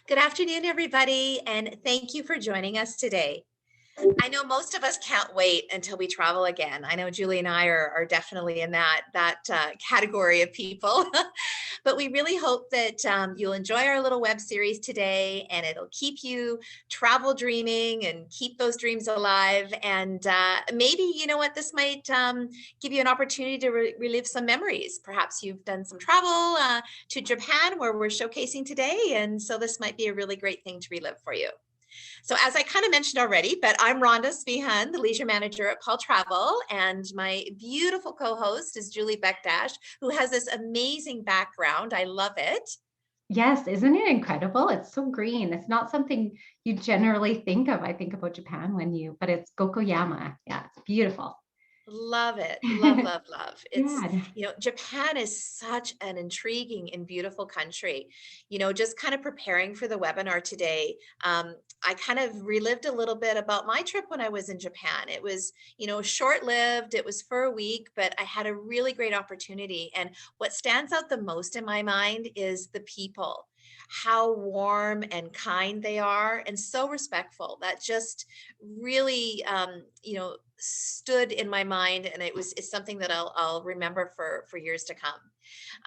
Good afternoon, everybody, and thank you for joining us today. I know most of us can't wait until we travel again. I know Julie and I are definitely in that category of people, but we really hope that you'll enjoy our little web series today, and it'll keep you travel dreaming and keep those dreams alive. And maybe you know what, this might give you an opportunity to relive some memories. Perhaps you've done some travel to Japan, where we're showcasing today, and so this might be a really great thing to relive for you. So as I kind of mentioned already, but I'm Rhonda Spihan, the leisure manager at Paul Travel, and my beautiful co-host is Julie Bekdash, who has this amazing background. I love it. Yes, isn't it incredible? It's so green. It's not something you generally think of. I think about Japan but it's Gokoyama. Yeah, it's beautiful. Love it. Love, love, love. It's, Yeah. Japan is such an intriguing and beautiful country. Just kind of preparing for the webinar today, I kind of relived a little bit about my trip when I was in Japan. It was, short-lived. It was for a week, but I had a really great opportunity. And what stands out the most in my mind is the people, how warm and kind they are, and so respectful. That just really, stood in my mind, and it's something that I'll remember for years to come.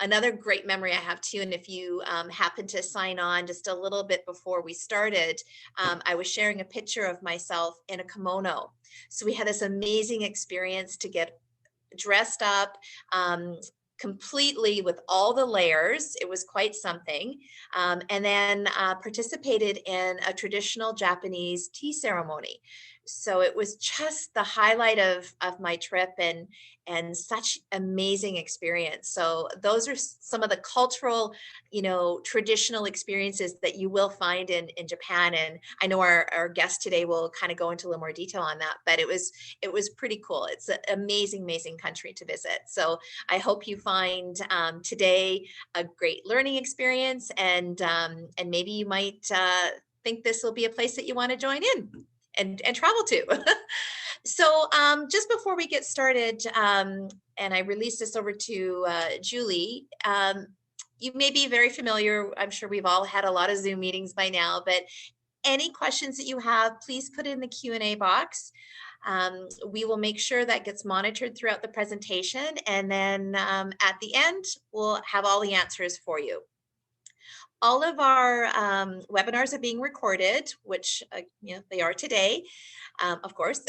Another great memory I have too, and if you happen to sign on just a little bit before we started, I was sharing a picture of myself in a kimono. So we had this amazing experience to get dressed up completely with all the layers. It was quite something. And then participated in a traditional Japanese tea ceremony. So it was just the highlight of my trip, and such amazing experience. So those are some of the cultural, traditional experiences that you will find in Japan. And I know our guest today will kind of go into a little more detail on that, but it was pretty cool. It's an amazing, amazing country to visit. So I hope you find today a great learning experience, and maybe you might think this will be a place that you want to join in and travel to. So just before we get started, and I release this over to Julie, you may be very familiar. I'm sure we've all had a lot of Zoom meetings by now, but any questions that you have, please put in the Q&A box. We will make sure that gets monitored throughout the presentation, and then at the end, we'll have all the answers for you. All of our webinars are being recorded, which they are today, of course.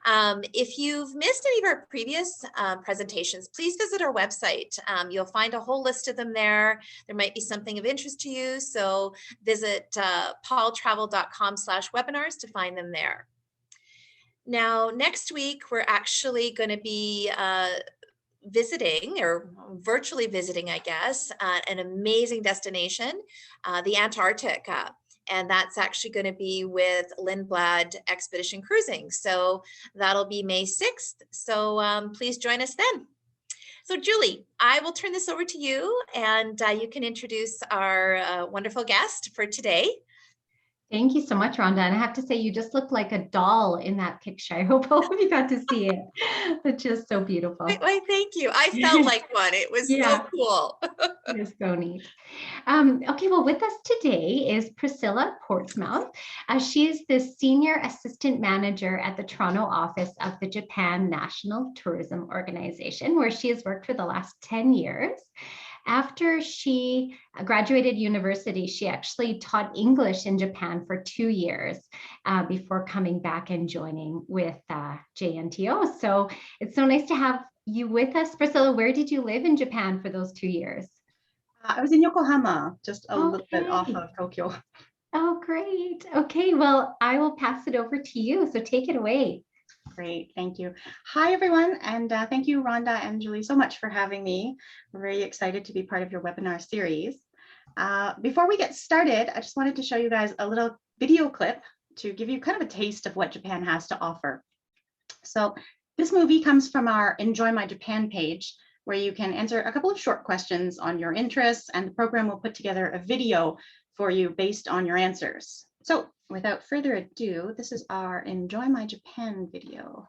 If you've missed any of our previous presentations, please visit our website. You'll find a whole list of them there. There might be something of interest to you, so visit paultravel.com/webinars to find them there. Now, next week, we're actually going to be visiting, or virtually visiting, I guess, an amazing destination, the Antarctic. And that's actually going to be with Lindblad Expedition Cruising. So that'll be May 6th. So please join us then. So Julie, I will turn this over to you, and you can introduce our wonderful guest for today. Thank you so much, Rhonda. And I have to say, you just look like a doll in that picture. I hope all of you got to see it. It's just so beautiful. Why, thank you. I felt like one. It was so cool. It's so neat. Okay, well, with us today is Priscilla Portsmouth. She is the Senior Assistant Manager at the Toronto office of the Japan National Tourism Organization, where she has worked for the last 10 years. After she graduated university, she actually taught English in Japan for 2 years before coming back and joining with JNTO. So it's so nice to have you with us. Priscilla, where did you live in Japan for those 2 years? I was in Yokohama, just a little bit off of Tokyo. Oh, great. Okay, well, I will pass it over to you. So take it away. Great, thank you. Hi, everyone, and thank you, Rhonda and Julie, so much for having me. We're very excited to be part of your webinar series. Before we get started, I just wanted to show you guys a little video clip to give you kind of a taste of what Japan has to offer. So this movie comes from our Enjoy My Japan page, where you can answer a couple of short questions on your interests, and the program will put together a video for you based on your answers. So without further ado, this is our Enjoy My Japan video.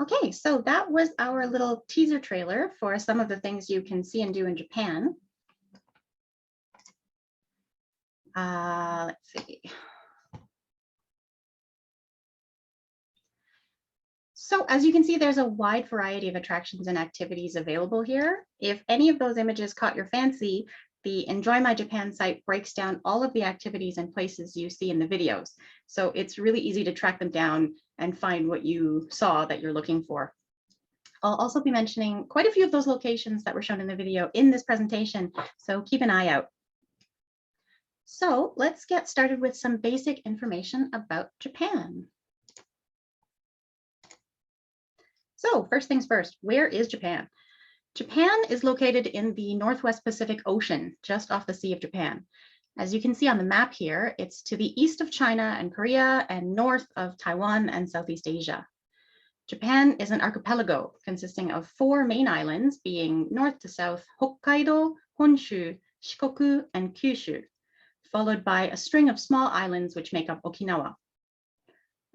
Okay, so that was our little teaser trailer for some of the things you can see and do in Japan. Let's see. So as you can see, there's a wide variety of attractions and activities available here. If any of those images caught your fancy, the Enjoy My Japan site breaks down all of the activities and places you see in the videos. So it's really easy to track them down and find what you saw that you're looking for. I'll also be mentioning quite a few of those locations that were shown in the video in this presentation, so keep an eye out. So let's get started with some basic information about Japan. So first things first, where is Japan? Japan is located in the Northwest Pacific Ocean, just off the Sea of Japan. As you can see on the map here, it's to the east of China and Korea and north of Taiwan and Southeast Asia. Japan is an archipelago consisting of 4 main islands, being north to south Hokkaido, Honshu, Shikoku, and Kyushu, followed by a string of small islands which make up Okinawa.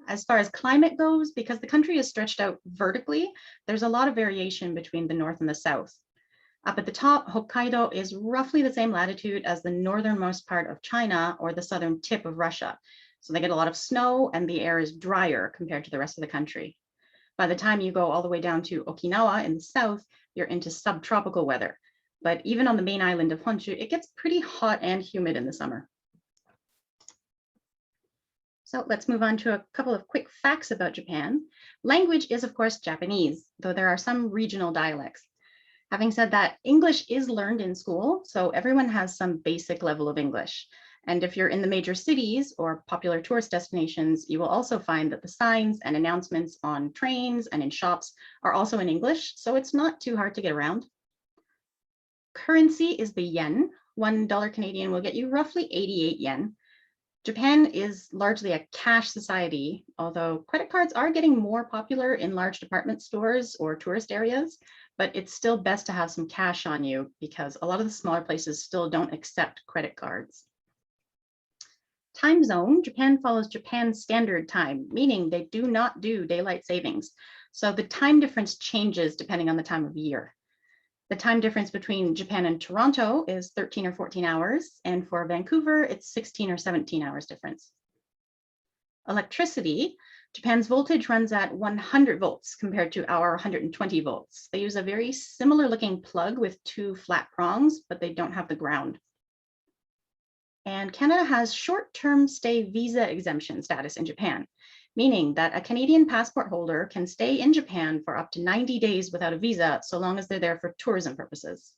As far as climate goes, because the country is stretched out vertically, there's a lot of variation between the north and the south. Up at the top, Hokkaido is roughly the same latitude as the northernmost part of China or the southern tip of Russia. So they get a lot of snow and the air is drier compared to the rest of the country. By the time you go all the way down to Okinawa in the south, you're into subtropical weather. But even on the main island of Honshu, it gets pretty hot and humid in the summer. So let's move on to a couple of quick facts about Japan. Language is, of course, Japanese, though there are some regional dialects. Having said that, English is learned in school, so everyone has some basic level of English. And if you're in the major cities or popular tourist destinations, you will also find that the signs and announcements on trains and in shops are also in English, so it's not too hard to get around. Currency is the yen. $1 Canadian will get you roughly 88 yen. Japan is largely a cash society, although credit cards are getting more popular in large department stores or tourist areas, but it's still best to have some cash on you because a lot of the smaller places still don't accept credit cards. Time zone, Japan follows Japan Standard Time, meaning they do not do daylight savings. So the time difference changes depending on the time of year. The time difference between Japan and Toronto is 13 or 14 hours, and for Vancouver, it's 16 or 17 hours difference. Electricity, Japan's voltage runs at 100 volts compared to our 120 volts. They use a very similar looking plug with 2 flat prongs, but they don't have the ground. And Canada has short-term stay visa exemption status in Japan, meaning that a Canadian passport holder can stay in Japan for up to 90 days without a visa, so long as they're there for tourism purposes.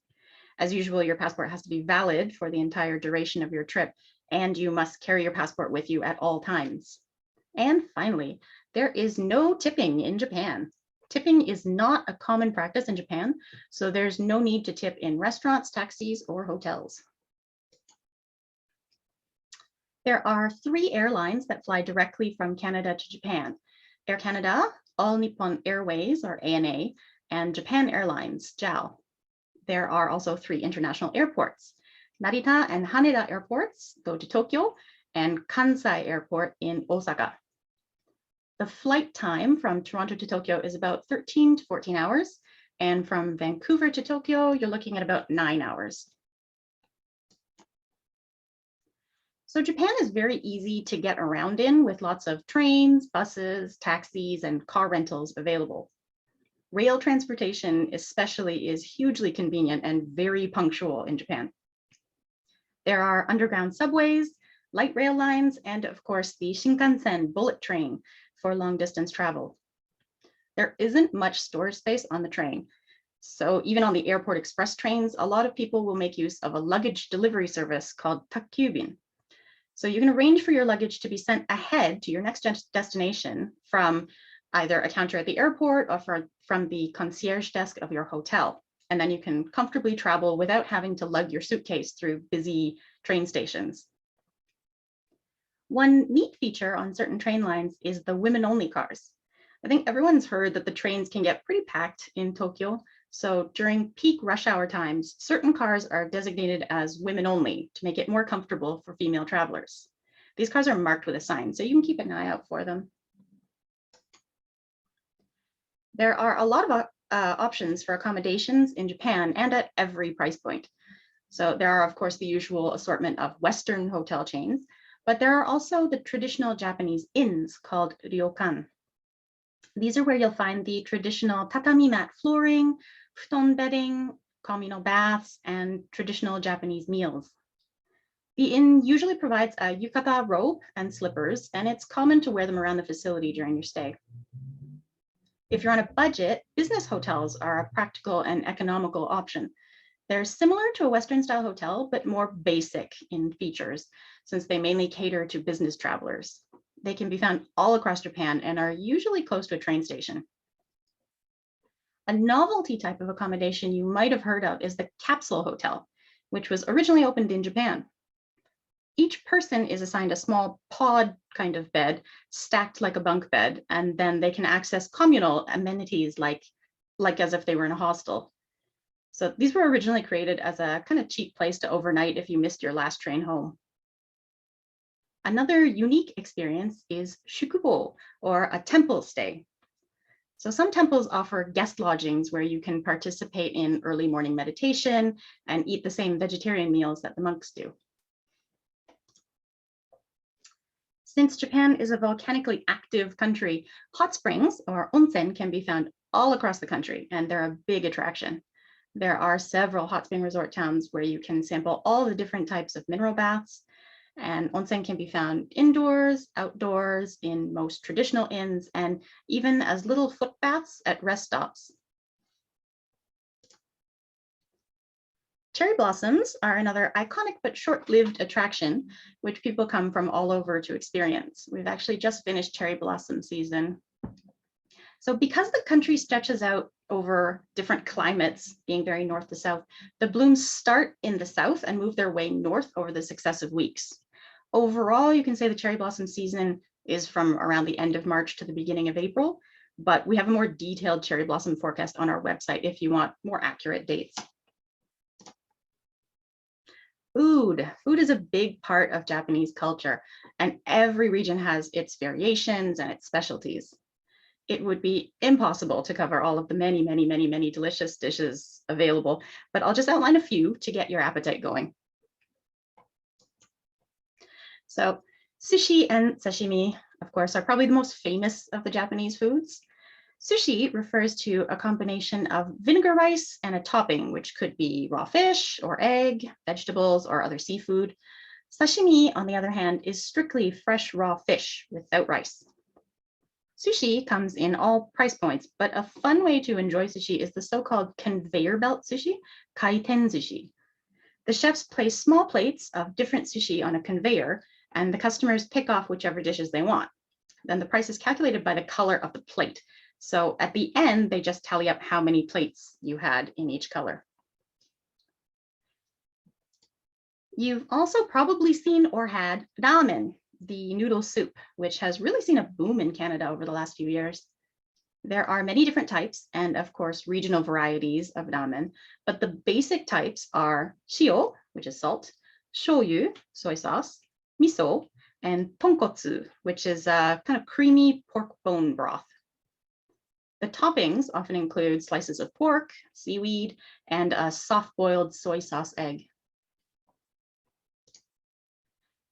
As usual, your passport has to be valid for the entire duration of your trip, and you must carry your passport with you at all times. And finally, there is no tipping in Japan. Tipping is not a common practice in Japan, so there's no need to tip in restaurants, taxis, or hotels. There are 3 airlines that fly directly from Canada to Japan: Air Canada, All Nippon Airways, or ANA, and Japan Airlines, JAL. There are also 3 international airports: Narita and Haneda airports go to Tokyo, and Kansai Airport in Osaka. The flight time from Toronto to Tokyo is about 13 to 14 hours, and from Vancouver to Tokyo, you're looking at about 9 hours. So Japan is very easy to get around in with lots of trains, buses, taxis, and car rentals available. Rail transportation especially is hugely convenient and very punctual in Japan. There are underground subways, light rail lines, and of course the Shinkansen bullet train for long distance travel. There isn't much storage space on the train. So even on the airport express trains, a lot of people will make use of a luggage delivery service called Takyubin. So you can arrange for your luggage to be sent ahead to your next destination from either a counter at the airport or from the concierge desk of your hotel. And then you can comfortably travel without having to lug your suitcase through busy train stations. One neat feature on certain train lines is the women-only cars. I think everyone's heard that the trains can get pretty packed in Tokyo. So during peak rush hour times, certain cars are designated as women only to make it more comfortable for female travelers. These cars are marked with a sign, so you can keep an eye out for them. There are a lot of options for accommodations in Japan and at every price point. So there are, of course, the usual assortment of Western hotel chains, but there are also the traditional Japanese inns called ryokan. These are where you'll find the traditional tatami mat flooring, futon bedding, communal baths, and traditional Japanese meals. The inn usually provides a yukata robe and slippers, and it's common to wear them around the facility during your stay. If you're on a budget, business hotels are a practical and economical option. They're similar to a Western-style hotel, but more basic in features, since they mainly cater to business travelers. They can be found all across Japan and are usually close to a train station. A novelty type of accommodation you might have heard of is the capsule hotel, which was originally opened in Japan. Each person is assigned a small pod kind of bed, stacked like a bunk bed, and then they can access communal amenities like as if they were in a hostel. So these were originally created as a kind of cheap place to overnight if you missed your last train home. Another unique experience is shukubo, or a temple stay. So some temples offer guest lodgings where you can participate in early morning meditation and eat the same vegetarian meals that the monks do. Since Japan is a volcanically active country, hot springs, or onsen, can be found all across the country, and they're a big attraction. There are several hot spring resort towns where you can sample all the different types of mineral baths, and onsen can be found indoors, outdoors, in most traditional inns, and even as little foot baths at rest stops. Cherry blossoms are another iconic but short-lived attraction, which people come from all over to experience. We've actually just finished cherry blossom season. So because the country stretches out over different climates, being very north to south, the blooms start in the south and move their way north over the successive weeks. Overall, you can say the cherry blossom season is from around the end of March to the beginning of April, but we have a more detailed cherry blossom forecast on our website if you want more accurate dates. Food is a big part of Japanese culture, and every region has its variations and its specialties. It would be impossible to cover all of the many delicious dishes available, but I'll just outline a few to get your appetite going. So sushi and sashimi, of course, are probably the most famous of the Japanese foods. Sushi refers to a combination of vinegar rice and a topping, which could be raw fish or egg, vegetables, or other seafood. Sashimi, on the other hand, is strictly fresh raw fish without rice. Sushi comes in all price points, but a fun way to enjoy sushi is the so-called conveyor belt sushi, kaiten sushi. The chefs place small plates of different sushi on a conveyor, and the customers pick off whichever dishes they want. Then the price is calculated by the color of the plate. So at the end, they just tally up how many plates you had in each color. You've also probably seen or had ramen, the noodle soup, which has really seen a boom in Canada over the last few years. There are many different types and, of course, regional varieties of ramen, but the basic types are shio, which is salt, shoyu, soy sauce, miso, and tonkotsu, which is a kind of creamy pork bone broth. The toppings often include slices of pork, seaweed, and a soft-boiled soy sauce egg.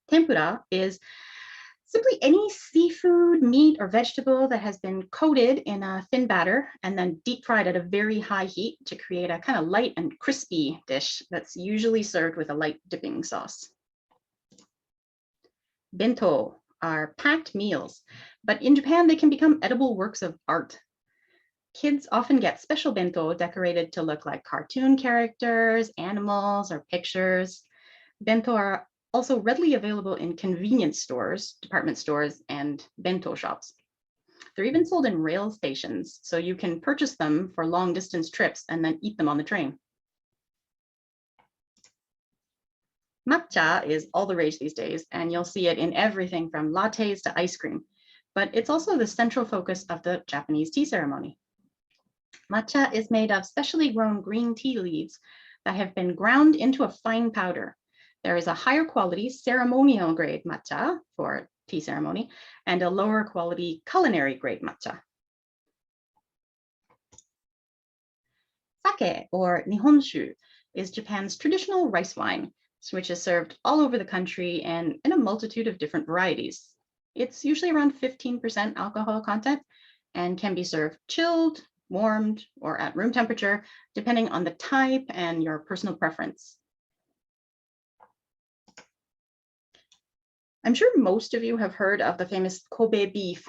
Tempura is simply any seafood, meat, or vegetable that has been coated in a thin batter and then deep fried at a very high heat to create a kind of light and crispy dish that's usually served with a light dipping sauce. Bento are packed meals, but in Japan, they can become edible works of art. Kids often get special bento decorated to look like cartoon characters, animals, or pictures. Bento are also readily available in convenience stores, department stores, and bento shops. They're even sold in rail stations, so you can purchase them for long distance trips and then eat them on the train. Matcha is all the rage these days, and you'll see it in everything from lattes to ice cream, but it's also the central focus of the Japanese tea ceremony. Matcha is made of specially grown green tea leaves that have been ground into a fine powder. There is a higher quality ceremonial grade matcha for tea ceremony and a lower quality culinary grade matcha. Sake, or Nihonshu, is Japan's traditional rice wine, which is served all over the country and in a multitude of different varieties. It's usually around 15% alcohol content and can be served chilled, warmed, or at room temperature, depending on the type and your personal preference. I'm sure most of you have heard of the famous Kobe beef,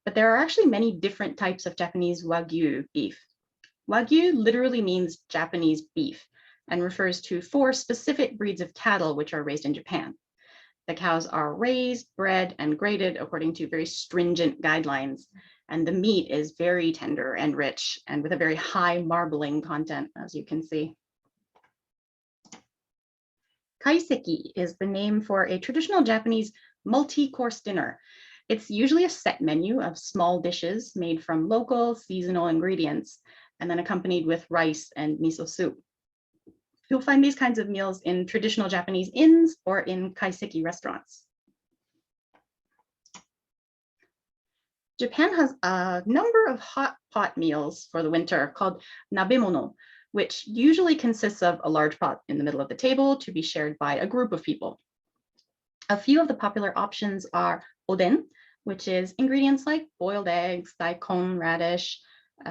but there are actually many different types of Japanese Wagyu beef. Wagyu literally means Japanese beef and refers to 4 specific breeds of cattle which are raised in Japan. The cows are raised, bred, and graded according to very stringent guidelines, and the meat is very tender and rich and with a very high marbling content, as you can see. Kaiseki is the name for a traditional Japanese multi-course dinner. It's usually a set menu of small dishes made from local seasonal ingredients and then accompanied with rice and miso soup. You'll find these kinds of meals in traditional Japanese inns or in kaiseki restaurants. Japan has a number of hot pot meals for the winter called nabemono, which usually consists of a large pot in the middle of the table to be shared by a group of people. A few of the popular options are oden, which is ingredients like boiled eggs, daikon, radish,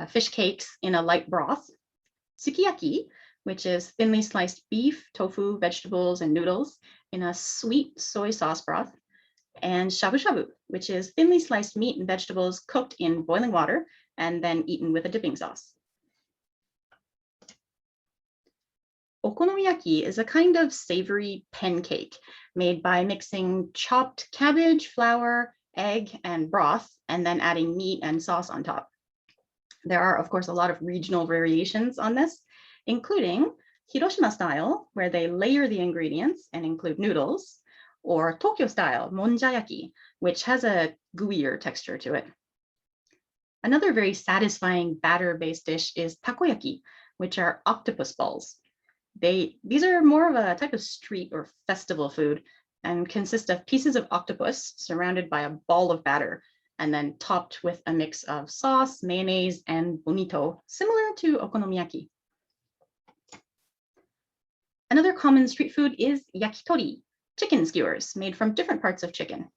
fish cakes in a light broth, sukiyaki, which is thinly sliced beef, tofu, vegetables, and noodles in a sweet soy sauce broth, and shabu shabu, which is thinly sliced meat and vegetables cooked in boiling water and then eaten with a dipping sauce. Okonomiyaki is a kind of savory pancake made by mixing chopped cabbage, flour, egg, and broth, and then adding meat and sauce on top. There are, of course, a lot of regional variations on this, including Hiroshima style, where they layer the ingredients and include noodles, or Tokyo style, monjayaki, which has a gooier texture to it. Another very satisfying batter-based dish is takoyaki, which are octopus balls. These are more of a type of street or festival food and consist of pieces of octopus surrounded by a ball of batter and then topped with a mix of sauce, mayonnaise, and bonito, similar to okonomiyaki. Another common street food is yakitori, chicken skewers made from different parts of chicken.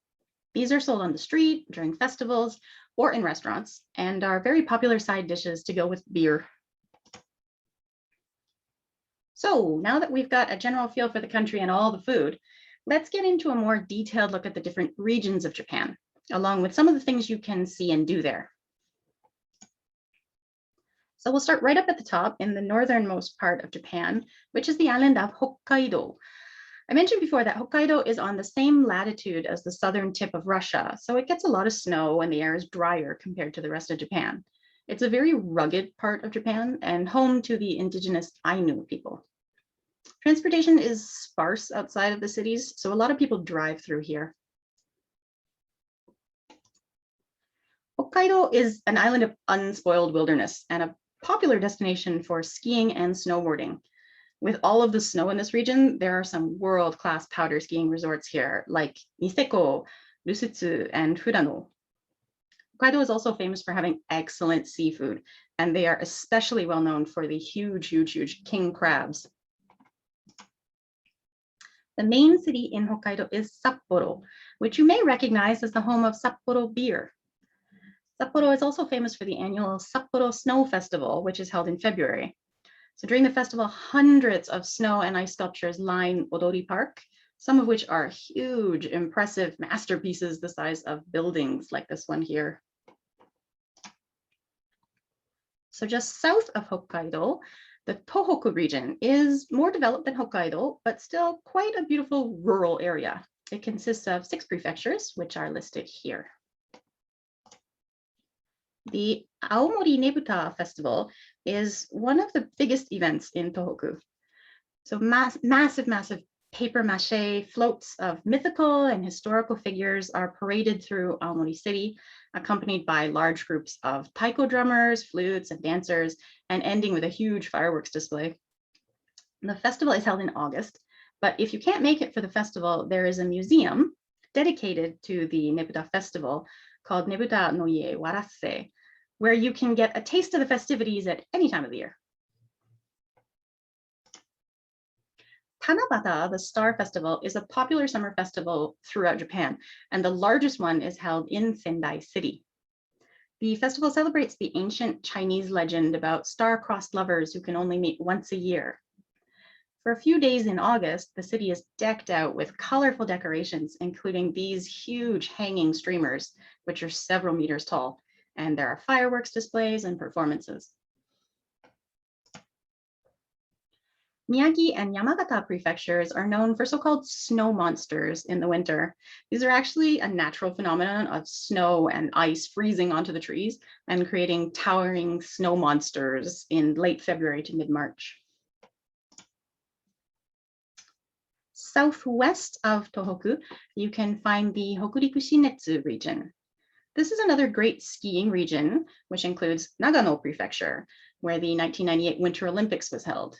These are sold on the street, during festivals, or in restaurants, and are very popular side dishes to go with beer. So now that we've got a general feel for the country and all the food, let's get into a more detailed look at the different regions of Japan, along with some of the things you can see and do there. So we'll start right up at the top in the northernmost part of Japan, which is the island of Hokkaido. I mentioned before that Hokkaido is on the same latitude as the southern tip of Russia, so it gets a lot of snow and the air is drier compared to the rest of Japan. It's a very rugged part of Japan and home to the indigenous Ainu people. Transportation is sparse outside of the cities, so a lot of people drive through here. Hokkaido is an island of unspoiled wilderness and a popular destination for skiing and snowboarding. With all of the snow in this region, there are some world-class powder skiing resorts here, like Niseko, Rusutsu, and Furano. Hokkaido is also famous for having excellent seafood, and they are especially well known for the huge king crabs. The main city in Hokkaido is Sapporo, which you may recognize as the home of Sapporo beer. Sapporo is also famous for the annual Sapporo Snow Festival, which is held in February. So during the festival, hundreds of snow and ice sculptures line Odori Park, some of which are huge, impressive masterpieces the size of buildings like this one here. So just south of Hokkaido, the Tohoku region is more developed than Hokkaido, but still quite a beautiful rural area. It consists of 6 prefectures, which are listed here. The Aomori Nebuta Festival is one of the biggest events in Tohoku. So massive paper mache floats of mythical and historical figures are paraded through Aomori City, accompanied by large groups of taiko drummers, flutes, and dancers, and ending with a huge fireworks display. The festival is held in August, but if you can't make it for the festival, there is a museum dedicated to the Nebuta Festival called Nebuta no Ie Warase, where you can get a taste of the festivities at any time of the year. Tanabata, the Star Festival, is a popular summer festival throughout Japan, and the largest one is held in Sendai City. The festival celebrates the ancient Chinese legend about star-crossed lovers who can only meet once a year. For a few days in August, the city is decked out with colorful decorations, including these huge hanging streamers, which are several meters tall, and there are fireworks displays and performances. Miyagi and Yamagata prefectures are known for so-called snow monsters in the winter. These are actually a natural phenomenon of snow and ice freezing onto the trees and creating towering snow monsters in late February to mid-March. Southwest of Tohoku, you can find the Hokuriku Shinetsu region. This is another great skiing region, which includes Nagano Prefecture, where the 1998 Winter Olympics was held.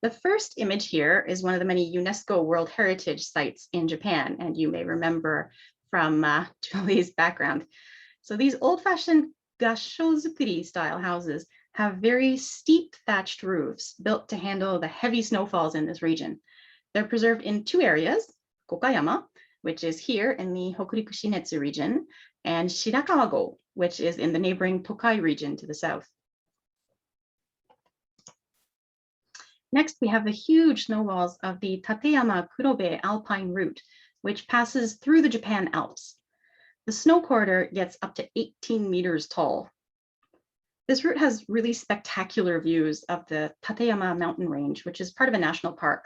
The first image here is one of the many UNESCO World Heritage Sites in Japan, and you may remember from Julie's background. So these old-fashioned gashozukuri style houses have very steep thatched roofs built to handle the heavy snowfalls in this region. They're preserved in two areas, Kokayama, which is here in the Hokuriku Shinetsu region, and Shirakawa-go, which is in the neighboring Tokai region to the south. Next, we have the huge snow walls of the Tateyama-Kurobe Alpine Route, which passes through the Japan Alps. The snow corridor gets up to 18 meters tall. This route has really spectacular views of the Tateyama mountain range, which is part of a national park.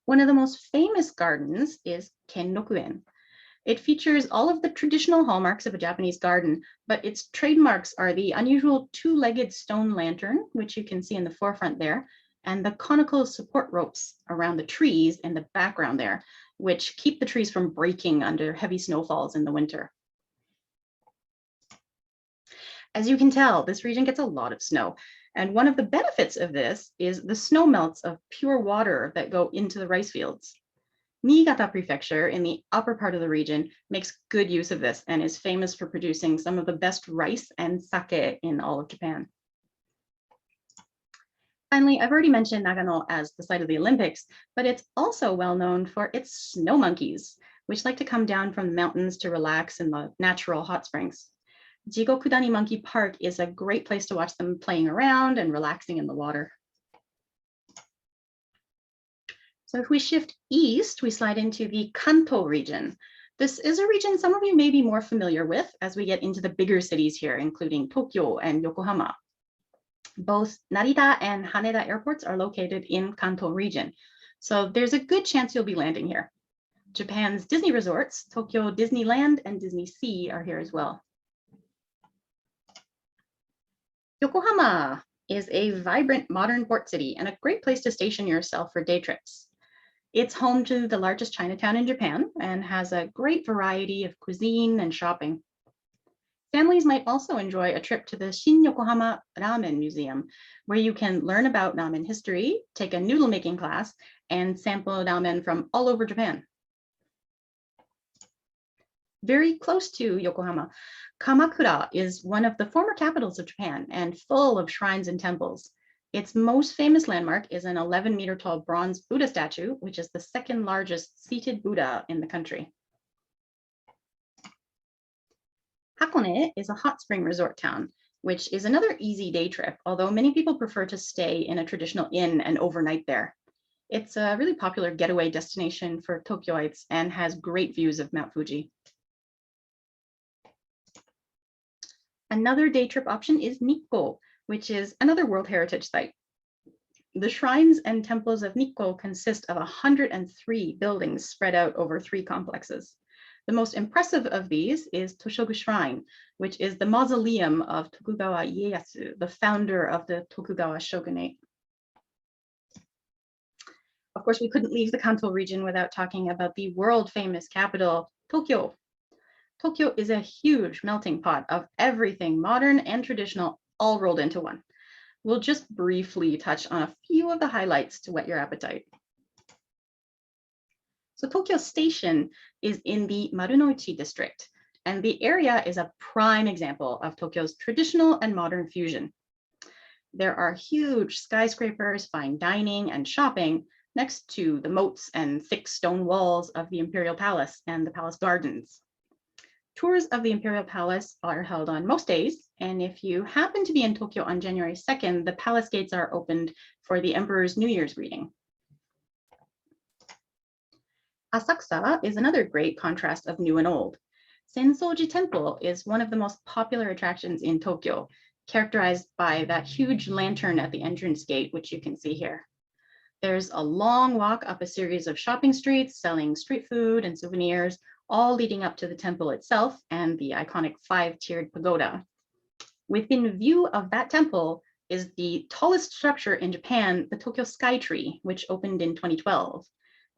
One of the most famous gardens is Kenrokuen. It features all of the traditional hallmarks of a Japanese garden, but its trademarks are the unusual two-legged stone lantern, which you can see in the forefront there, and the conical support ropes around the trees in the background there, which keep the trees from breaking under heavy snowfalls in the winter. As you can tell, this region gets a lot of snow. And one of the benefits of this is the snow melts of pure water that go into the rice fields. Niigata Prefecture in the upper part of the region makes good use of this and is famous for producing some of the best rice and sake in all of Japan. Finally, I've already mentioned Nagano as the site of the Olympics, but it's also well known for its snow monkeys, which like to come down from the mountains to relax in the natural hot springs. Jigokudani Monkey Park is a great place to watch them playing around and relaxing in the water. So if we shift east, we slide into the Kanto region. This is a region some of you may be more familiar with as we get into the bigger cities here, including Tokyo and Yokohama. Both Narita and Haneda airports are located in Kanto region. So there's a good chance you'll be landing here. Japan's Disney resorts, Tokyo Disneyland and Disney Sea, are here as well. Yokohama is a vibrant modern port city and a great place to station yourself for day trips. It's home to the largest Chinatown in Japan and has a great variety of cuisine and shopping. Families might also enjoy a trip to the Shin Yokohama Ramen Museum, where you can learn about ramen history, take a noodle making class, and sample ramen from all over Japan. Very close to Yokohama, Kamakura is one of the former capitals of Japan and full of shrines and temples. Its most famous landmark is an 11-meter tall bronze Buddha statue, which is the second largest seated Buddha in the country. Hakone is a hot spring resort town, which is another easy day trip, although many people prefer to stay in a traditional inn and overnight there. It's a really popular getaway destination for Tokyoites and has great views of Mount Fuji. Another day trip option is Nikko, which is another World Heritage Site. The shrines and temples of Nikko consist of 103 buildings spread out over 3 complexes. The most impressive of these is Toshogu Shrine, which is the mausoleum of Tokugawa Ieyasu, the founder of the Tokugawa shogunate. Of course, we couldn't leave the Kanto region without talking about the world-famous capital, Tokyo. Tokyo is a huge melting pot of everything modern and traditional all rolled into one. We'll just briefly touch on a few of the highlights to whet your appetite. So Tokyo Station is in the Marunouchi district, and the area is a prime example of Tokyo's traditional and modern fusion. There are huge skyscrapers, fine dining, and shopping next to the moats and thick stone walls of the Imperial Palace and the Palace Gardens. Tours of the Imperial Palace are held on most days, and if you happen to be in Tokyo on January 2nd, the palace gates are opened for the Emperor's New Year's greeting. Asakusa is another great contrast of new and old. Sensoji Temple is one of the most popular attractions in Tokyo, characterized by that huge lantern at the entrance gate, which you can see here. There's a long walk up a series of shopping streets selling street food and souvenirs, all leading up to the temple itself and the iconic 5-tiered pagoda. Within view of that temple is the tallest structure in Japan, the Tokyo Sky Tree, which opened in 2012.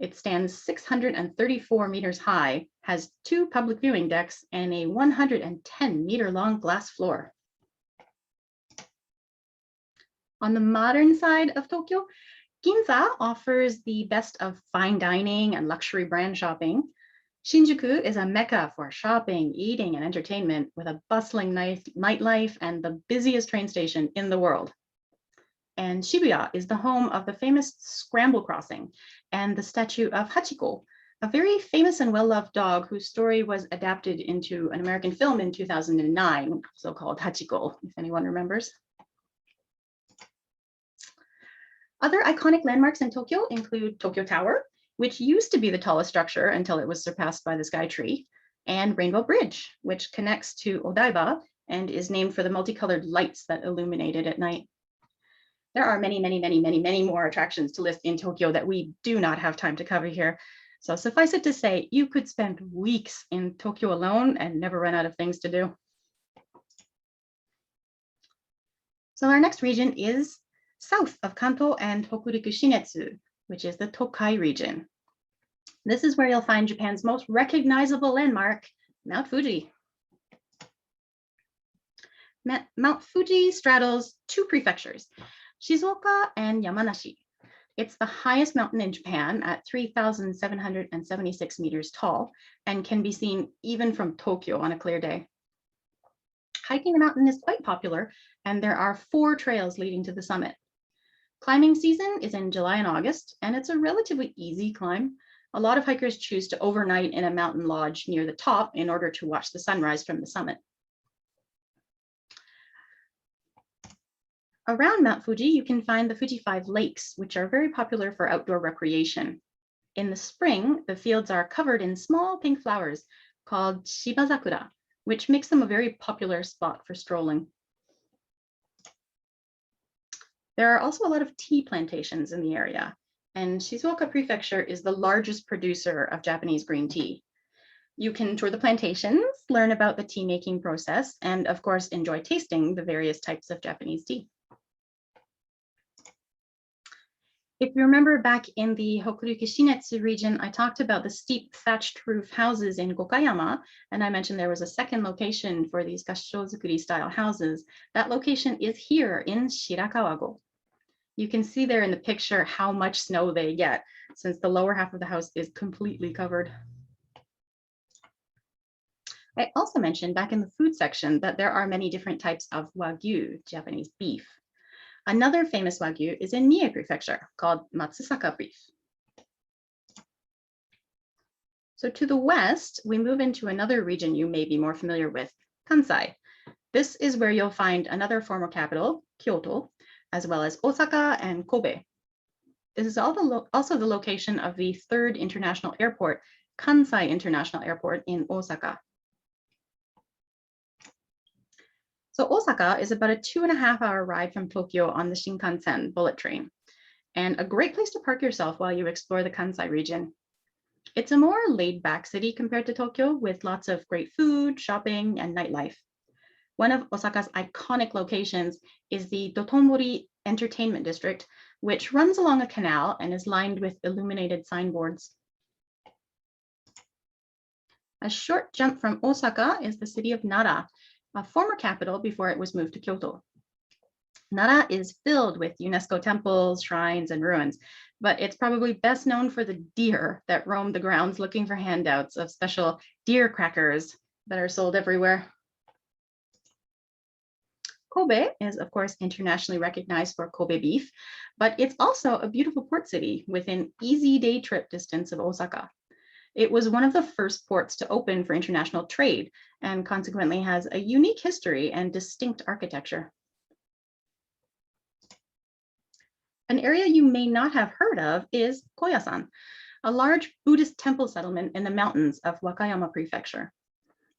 It stands 634 meters high, has 2 public viewing decks, and a 110-meter-long glass floor. On the modern side of Tokyo, Ginza offers the best of fine dining and luxury brand shopping. Shinjuku is a mecca for shopping, eating, and entertainment with a bustling nightlife and the busiest train station in the world. And Shibuya is the home of the famous Scramble Crossing and the statue of Hachiko, a very famous and well-loved dog whose story was adapted into an American film in 2009, also called Hachiko, if anyone remembers. Other iconic landmarks in Tokyo include Tokyo Tower, which used to be the tallest structure until it was surpassed by the Sky Tree, and Rainbow Bridge, which connects to Odaiba and is named for the multicolored lights that illuminate it at night. There are many more attractions to list in Tokyo that we do not have time to cover here. So suffice it to say, you could spend weeks in Tokyo alone and never run out of things to do. So our next region is south of Kanto and Hokuriku Shinetsu, which is the Tokai region. This is where you'll find Japan's most recognizable landmark, Mount Fuji. Mount Fuji straddles 2 prefectures, Shizuoka and Yamanashi. It's the highest mountain in Japan at 3,776 meters tall and can be seen even from Tokyo on a clear day. Hiking the mountain is quite popular, and there are 4 trails leading to the summit. Climbing season is in July and August, and it's a relatively easy climb. A lot of hikers choose to overnight in a mountain lodge near the top in order to watch the sunrise from the summit. Around Mount Fuji, you can find the Fuji 5 lakes, which are very popular for outdoor recreation. In the spring, the fields are covered in small pink flowers called shibazakura, which makes them a very popular spot for strolling. There are also a lot of tea plantations in the area, and Shizuoka Prefecture is the largest producer of Japanese green tea. You can tour the plantations, learn about the tea making process, and of course, enjoy tasting the various types of Japanese tea. If you remember back in the Hokuriku Shinetsu region, I talked about the steep thatched roof houses in Gokayama, and I mentioned there was a second location for these gashozukuri style houses. That location is here in Shirakawa-go. You can see there in the picture how much snow they get, since the lower half of the house is completely covered. I also mentioned back in the food section that there are many different types of Wagyu, Japanese beef. Another famous Wagyu is in Mie Prefecture called Matsusaka beef. So to the west, we move into another region you may be more familiar with, Kansai. This is where you'll find another former capital, Kyoto, as well as Osaka and Kobe. This is also the location of the 3rd international airport, Kansai International Airport in Osaka. So Osaka is about a 2.5-hour ride from Tokyo on the Shinkansen bullet train, and a great place to park yourself while you explore the Kansai region. It's a more laid-back city compared to Tokyo, with lots of great food, shopping, and nightlife. One of Osaka's iconic locations is the Dotonbori Entertainment District, which runs along a canal and is lined with illuminated signboards. A short jump from Osaka is the city of Nara, a former capital before it was moved to Kyoto. Nara is filled with UNESCO temples, shrines, and ruins, but it's probably best known for the deer that roam the grounds looking for handouts of special deer crackers that are sold everywhere. Kobe is, of course, internationally recognized for Kobe beef, but it's also a beautiful port city within easy day trip distance of Osaka. It was one of the first ports to open for international trade and consequently has a unique history and distinct architecture. An area you may not have heard of is Koyasan, a large Buddhist temple settlement in the mountains of Wakayama Prefecture.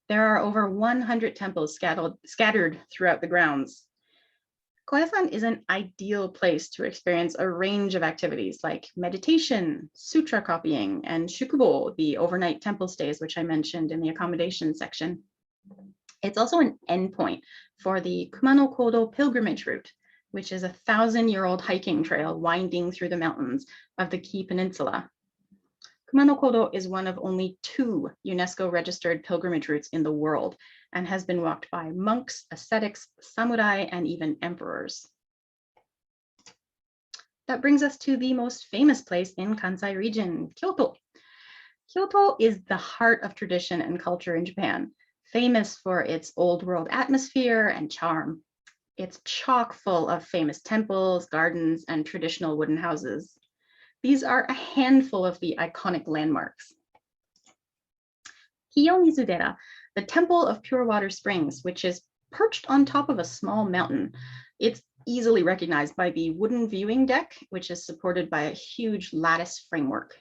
There are over 100 temples scattered throughout the grounds. Koyasan is an ideal place to experience a range of activities like meditation, sutra copying, and shukubo, the overnight temple stays, which I mentioned in the accommodation section. It's also an endpoint for the Kumano Kodo pilgrimage route, which is a 1,000-year-old hiking trail winding through the mountains of the Kii Peninsula. Kumano Kodo is one of only 2 UNESCO registered pilgrimage routes in the world and has been walked by monks, ascetics, samurai, and even emperors. That brings us to the most famous place in Kansai region, Kyoto. Kyoto is the heart of tradition and culture in Japan, famous for its old world atmosphere and charm. It's chock full of famous temples, gardens, and traditional wooden houses. These are a handful of the iconic landmarks. Kiyomizudera, the Temple of Pure Water Springs, which is perched on top of a small mountain. It's easily recognized by the wooden viewing deck, which is supported by a huge lattice framework.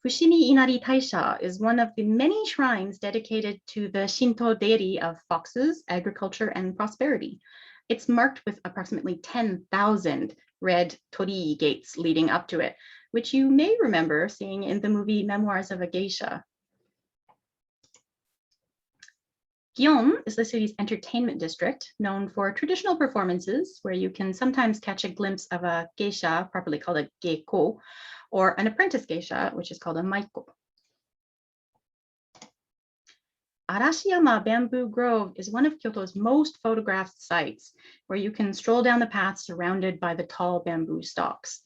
Fushimi Inari Taisha is one of the many shrines dedicated to the Shinto deity of foxes, agriculture, and prosperity. It's marked with approximately 10,000 red torii gates leading up to it, which you may remember seeing in the movie Memoirs of a Geisha. Gion is the city's entertainment district, known for traditional performances where you can sometimes catch a glimpse of a geisha, properly called a geiko, or an apprentice geisha, which is called a maiko. Arashiyama Bamboo Grove is one of Kyoto's most photographed sites, where you can stroll down the path surrounded by the tall bamboo stalks.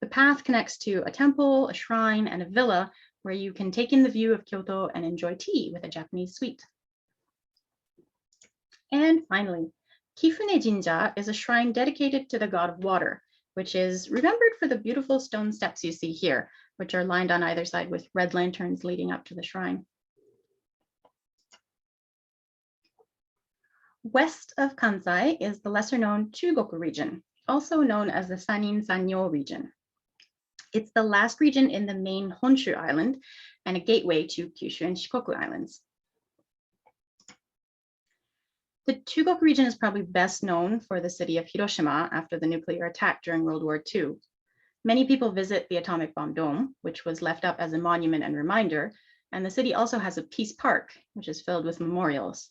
The path connects to a temple, a shrine, and a villa where you can take in the view of Kyoto and enjoy tea with a Japanese suite. And finally, Kifune Jinja is a shrine dedicated to the god of water, which is remembered for the beautiful stone steps you see here, which are lined on either side with red lanterns leading up to the shrine. West of Kansai is the lesser-known Chugoku region, also known as the Sanin Sanyo region. It's the last region in the main Honshu Island and a gateway to Kyushu and Shikoku Islands. The Chugoku region is probably best known for the city of Hiroshima after the nuclear attack during World War II. Many people visit the atomic bomb dome, which was left up as a monument and reminder, and the city also has a peace park, which is filled with memorials.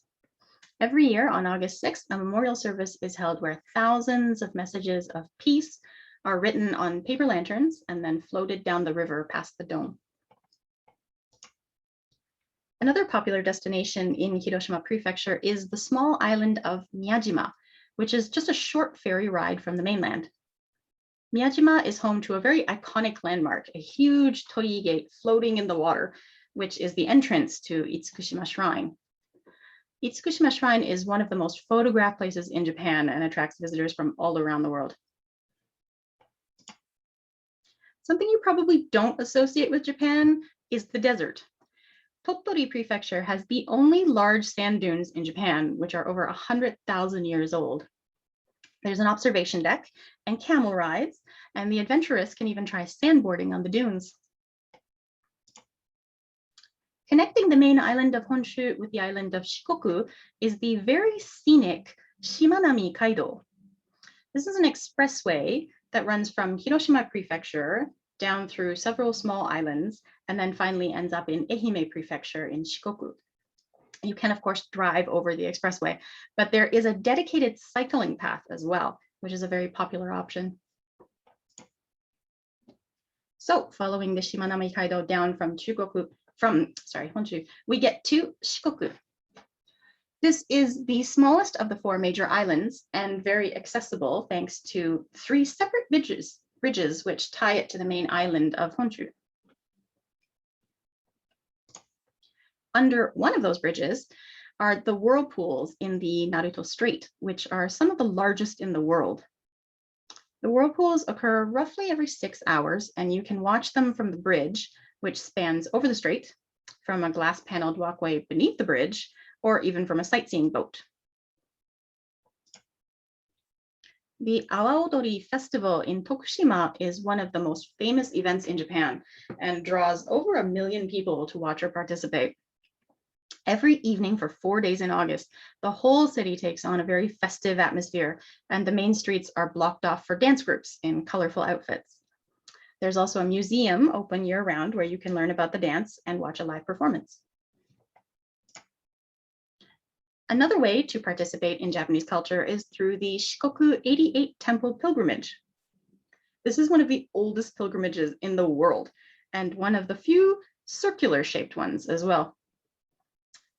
Every year on August 6th, a memorial service is held where thousands of messages of peace are written on paper lanterns and then floated down the river past the dome. Another popular destination in Hiroshima Prefecture is the small island of Miyajima, which is just a short ferry ride from the mainland. Miyajima is home to a very iconic landmark, a huge torii gate floating in the water, which is the entrance to Itsukushima Shrine. Itsukushima Shrine is one of the most photographed places in Japan and attracts visitors from all around the world. Something you probably don't associate with Japan is the desert. Tottori Prefecture has the only large sand dunes in Japan, which are over 100,000 years old. There's an observation deck and camel rides, and the adventurous can even try sandboarding on the dunes. Connecting the main island of Honshu with the island of Shikoku is the very scenic Shimanami Kaido. This is an expressway that runs from Hiroshima Prefecture down through several small islands and then finally ends up in Ehime Prefecture in Shikoku. You can, of course, drive over the expressway, but there is a dedicated cycling path as well, which is a very popular option. So following the Shimanami Kaido down from Honshu, we get to Shikoku. This is the smallest of the 4 major islands and very accessible thanks to 3 separate bridges which tie it to the main island of Honshu. Under one of those bridges, are the whirlpools in the Naruto Strait, which are some of the largest in the world. The whirlpools occur roughly every 6 hours, and you can watch them from the bridge, which spans over the strait, from a glass paneled walkway beneath the bridge, or even from a sightseeing boat. The Awaodori Festival in Tokushima is one of the most famous events in Japan and draws over 1 million people to watch or participate. Every evening for 4 days in August, the whole city takes on a very festive atmosphere, and the main streets are blocked off for dance groups in colorful outfits. There's also a museum open year-round where you can learn about the dance and watch a live performance. Another way to participate in Japanese culture is through the Shikoku 88 Temple pilgrimage. This is one of the oldest pilgrimages in the world, and one of the few circular-shaped ones as well.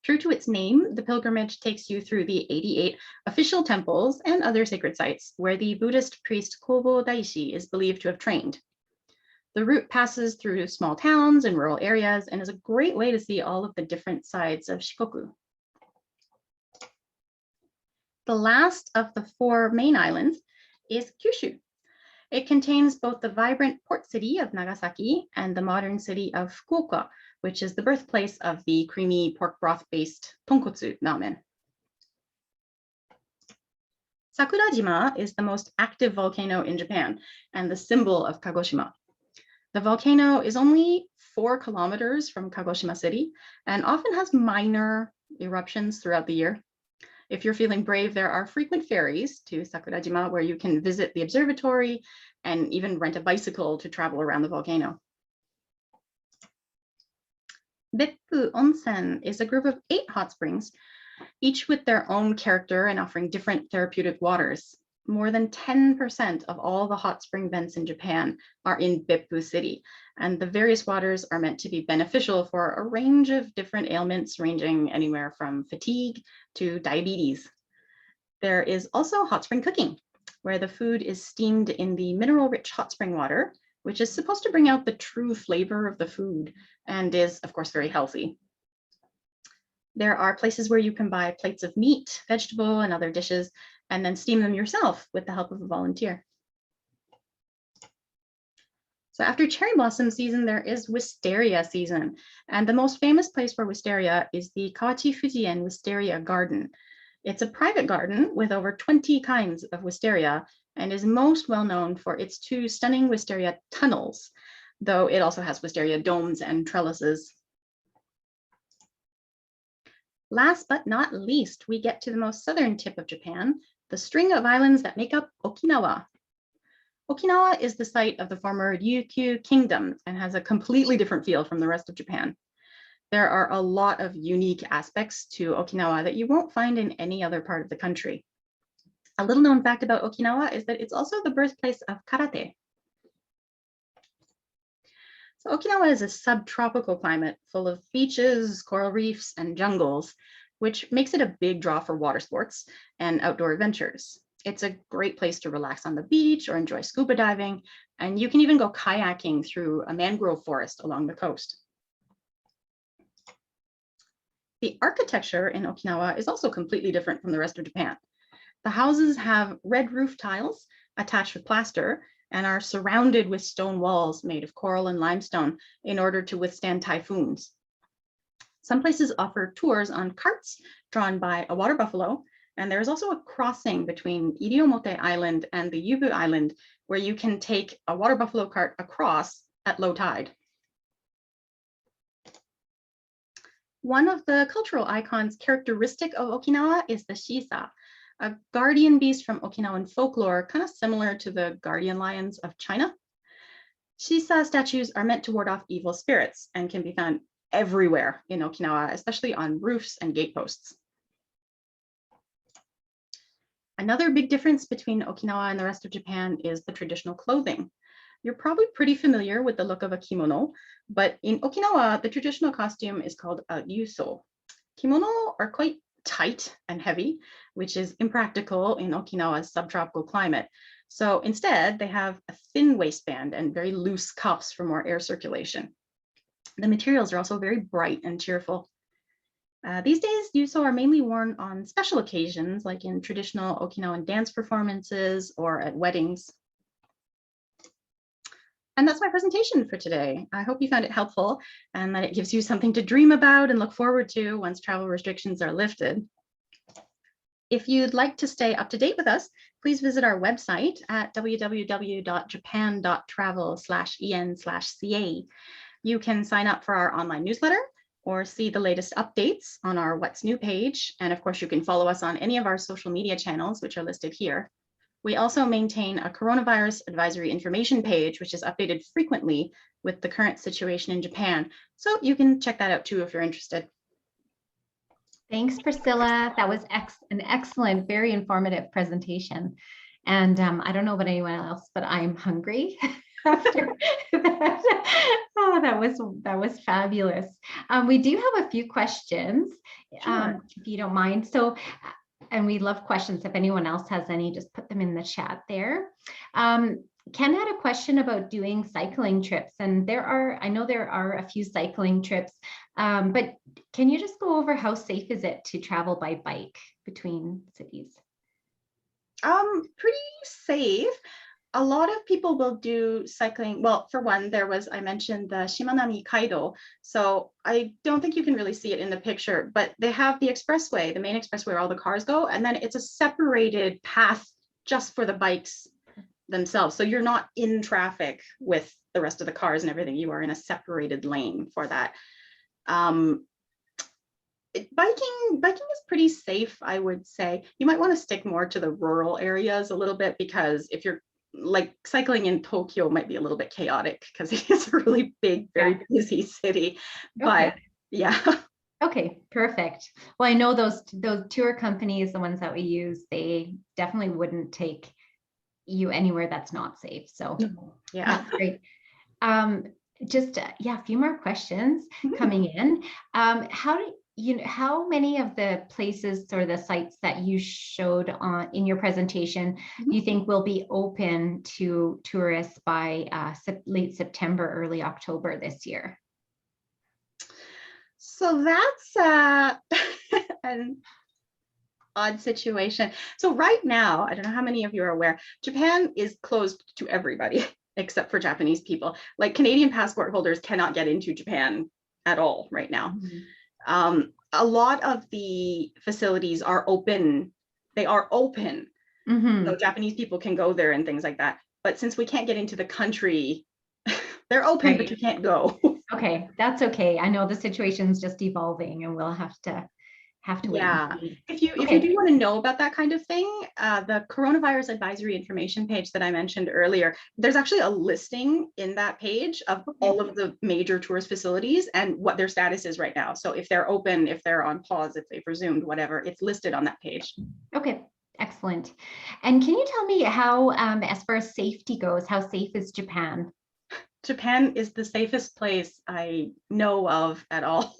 True to its name, the pilgrimage takes you through the 88 official temples and other sacred sites where the Buddhist priest Kobo Daishi is believed to have trained. The route passes through small towns and rural areas and is a great way to see all of the different sides of Shikoku. The last of the 4 main islands is Kyushu. It contains both the vibrant port city of Nagasaki and the modern city of Fukuoka, which is the birthplace of the creamy pork broth-based tonkotsu ramen. Sakurajima is the most active volcano in Japan and the symbol of Kagoshima. The volcano is only 4 kilometers from Kagoshima City and often has minor eruptions throughout the year. If you're feeling brave, there are frequent ferries to Sakurajima where you can visit the observatory and even rent a bicycle to travel around the volcano. Beppu Onsen is a group of 8 hot springs, each with their own character and offering different therapeutic waters. More than 10% of all the hot spring vents in Japan are in Beppu City, and the various waters are meant to be beneficial for a range of different ailments ranging anywhere from fatigue to diabetes. There is also hot spring cooking, where the food is steamed in the mineral-rich hot spring water, which is supposed to bring out the true flavor of the food and is, of course, very healthy. There are places where you can buy plates of meat, vegetable, and other dishes, and then steam them yourself with the help of a volunteer. So after cherry blossom season, there is wisteria season. And the most famous place for wisteria is the Kawachi Fujien Wisteria Garden. It's a private garden with over 20 kinds of wisteria and is most well known for its 2 stunning wisteria tunnels, though it also has wisteria domes and trellises. Last but not least, we get to the most southern tip of Japan, the string of islands that make up Okinawa. Okinawa is the site of the former Ryukyu Kingdom and has a completely different feel from the rest of Japan. There are a lot of unique aspects to Okinawa that you won't find in any other part of the country. A little known fact about Okinawa is that it's also the birthplace of karate. So Okinawa is a subtropical climate full of beaches, coral reefs, and jungles, which makes it a big draw for water sports and outdoor adventures. It's a great place to relax on the beach or enjoy scuba diving, and you can even go kayaking through a mangrove forest along the coast. The architecture in Okinawa is also completely different from the rest of Japan. The houses have red roof tiles attached with plaster and are surrounded with stone walls made of coral and limestone in order to withstand typhoons. Some places offer tours on carts drawn by a water buffalo, and there's also a crossing between Iriomote Island and the Yubu Island where you can take a water buffalo cart across at low tide. One of the cultural icons characteristic of Okinawa is the shisa, a guardian beast from Okinawan folklore, kind of similar to the guardian lions of China. Shisa statues are meant to ward off evil spirits and can be found everywhere in Okinawa, especially on roofs and gateposts. Another big difference between Okinawa and the rest of Japan is the traditional clothing. You're probably pretty familiar with the look of a kimono, but in Okinawa, the traditional costume is called a ryuso. Kimono are quite tight and heavy, which is impractical in Okinawa's subtropical climate. So instead, they have a thin waistband and very loose cuffs for more air circulation. The materials are also very bright and cheerful. These days, yuso are mainly worn on special occasions, like in traditional Okinawan dance performances or at weddings. And that's my presentation for today. I hope you found it helpful and that it gives you something to dream about and look forward to once travel restrictions are lifted. If you'd like to stay up to date with us, please visit our website at www.japan.travel/en/ca. You can sign up for our online newsletter or see the latest updates on our What's New page. And of course, you can follow us on any of our social media channels, which are listed here. We also maintain a coronavirus advisory information page, which is updated frequently with the current situation in Japan. So you can check that out too if you're interested. Thanks, Priscilla. That was an excellent, very informative presentation. And I don't know about anyone else, but I'm hungry after that. Oh, that was fabulous. We do have a few questions, Sure. if you don't mind. So, and we love questions. If anyone else has any, just put them in the chat there. Ken had a question about doing cycling trips, and I know there are a few cycling trips, but can you just go over how safe is it to travel by bike between cities? Pretty safe. A lot of people will do cycling. Well, for one, I mentioned the Shimanami Kaido. So I don't think you can really see it in the picture, but they have the expressway, the main expressway where all the cars go, and then it's a separated path just for the bikes themselves. So you're not in traffic with the rest of the cars and everything. You are in a separated lane for that. Biking is pretty safe, I would say. You might want to stick more to the rural areas a little bit, because if you're like cycling in Tokyo might be a little bit chaotic because it is a really big, very busy city. But yeah. Okay, perfect. Well, I know those tour companies, the ones that we use, they definitely wouldn't take you anywhere that's not safe. So yeah, that's great. Just a few more questions coming in. How many of the places or the sites that you showed in your presentation do you think will be open to tourists by late September, early October this year? So that's an odd situation. So right now, I don't know how many of you are aware, Japan is closed to everybody except for Japanese people. Like Canadian passport holders cannot get into Japan at all right now. A lot of the facilities are open. They are open. So Japanese people can go there and things like that. But since we can't get into the country, they're open, but you can't go. Okay, that's okay. I know the situation's just evolving and we'll have to wait. Yeah, if you do want to know about that kind of thing, the coronavirus advisory information page that I mentioned earlier, there's actually a listing in that page of all of the major tourist facilities and what their status is right now. So if they're open, if they're on pause, if they've resumed, whatever, it's listed on that page. Okay, excellent. And can you tell me how, as far as safety goes, how safe is Japan? Japan is the safest place I know of at all.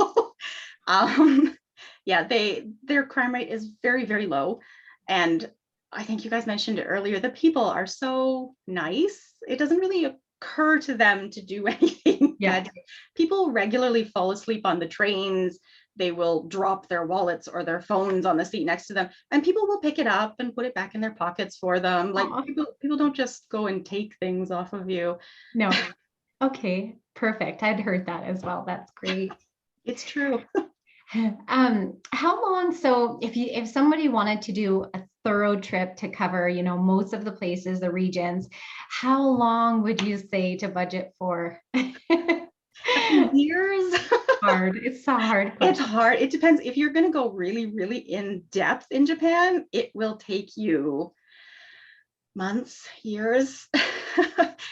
Yeah, their crime rate is very, very low. And I think you guys mentioned it earlier, the people are so nice. It doesn't really occur to them to do anything bad. People regularly fall asleep on the trains. They will drop their wallets or their phones on the seat next to them, and people will pick it up and put it back in their pockets for them. Like people don't just go and take things off of you. No. Okay, perfect. I'd heard that as well. That's great. It's true. How long, so if somebody wanted to do a thorough trip to cover, most of the places, the regions, how long would you say to budget for? Years. It's a hard question. It's hard. It depends. If you're going to go really, really in depth in Japan, it will take you months, years.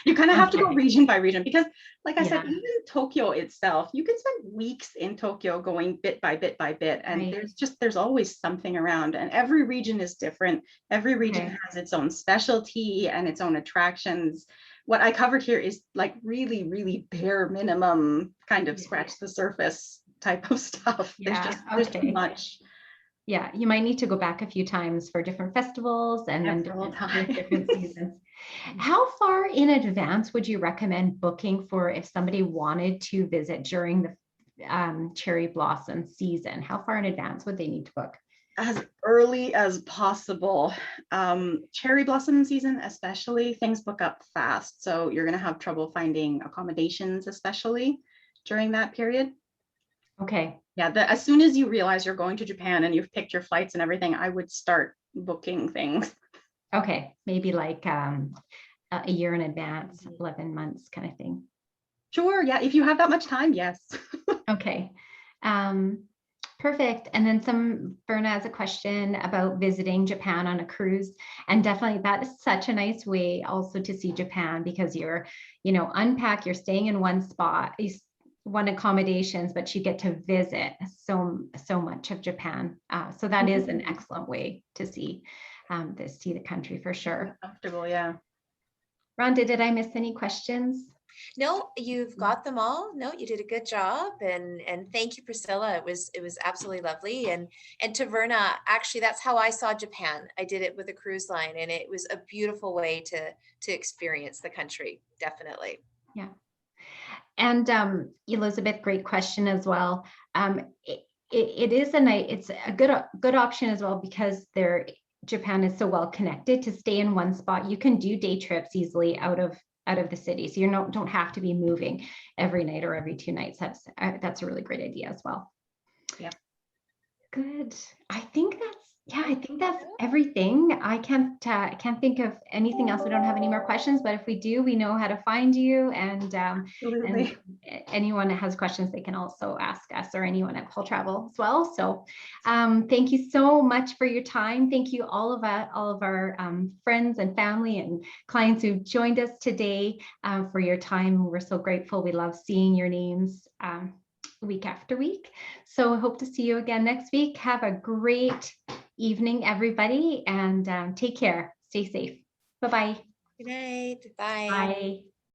You kind of have to go region by region, because like I said, even Tokyo itself, you can spend weeks in Tokyo going bit by bit by bit, and there's always something around, and every region is different. Every region has its own specialty and its own attractions. What I covered here is like really, really bare minimum, kind of scratch the surface type of stuff. There's too much. Yeah, you might need to go back a few times for different festivals and then different seasons. How far in advance would you recommend booking for if somebody wanted to visit during cherry blossom season? How far in advance would they need to book? As early as possible. Cherry blossom season, especially, things book up fast. So you're going to have trouble finding accommodations, especially during that period. Okay. Yeah, as soon as you realize you're going to Japan and you've picked your flights and everything, I would start booking things. Okay. Maybe like a year in advance, 11 months kind of thing. Sure. Yeah. If you have that much time, yes. Okay. Perfect. And then Verna has a question about visiting Japan on a cruise. And definitely that is such a nice way also to see Japan, because you're, unpack, you're staying in one spot, one accommodations, but you get to visit so much of Japan. So that is an excellent way to see the country for sure. Comfortable, yeah. Rhonda, did I miss any questions? No, you've got them all. No, you did a good job, and thank you, Priscilla. It was absolutely lovely. And to Verna, actually, that's how I saw Japan. I did it with a cruise line, and it was a beautiful way to experience the country. Definitely. Yeah. And Elizabeth, great question as well. It's a good option as well, because Japan is so well connected to stay in one spot. You can do day trips easily out of the city, so you don't have to be moving every night or every 2 nights. That's a really great idea as well. Yeah. Good. I think that's everything. I can't think of anything else. I don't have any more questions, but if we do, we know how to find you. And anyone that has questions, they can also ask us or anyone at Paul Travel as well. So thank you so much for your time. Thank you all of our friends and family and clients who joined us today for your time. We're so grateful. We love seeing your names week after week. So I hope to see you again next week. Have a great evening, everybody, and take care. Stay safe. Bye-bye. Good night. Bye. Bye.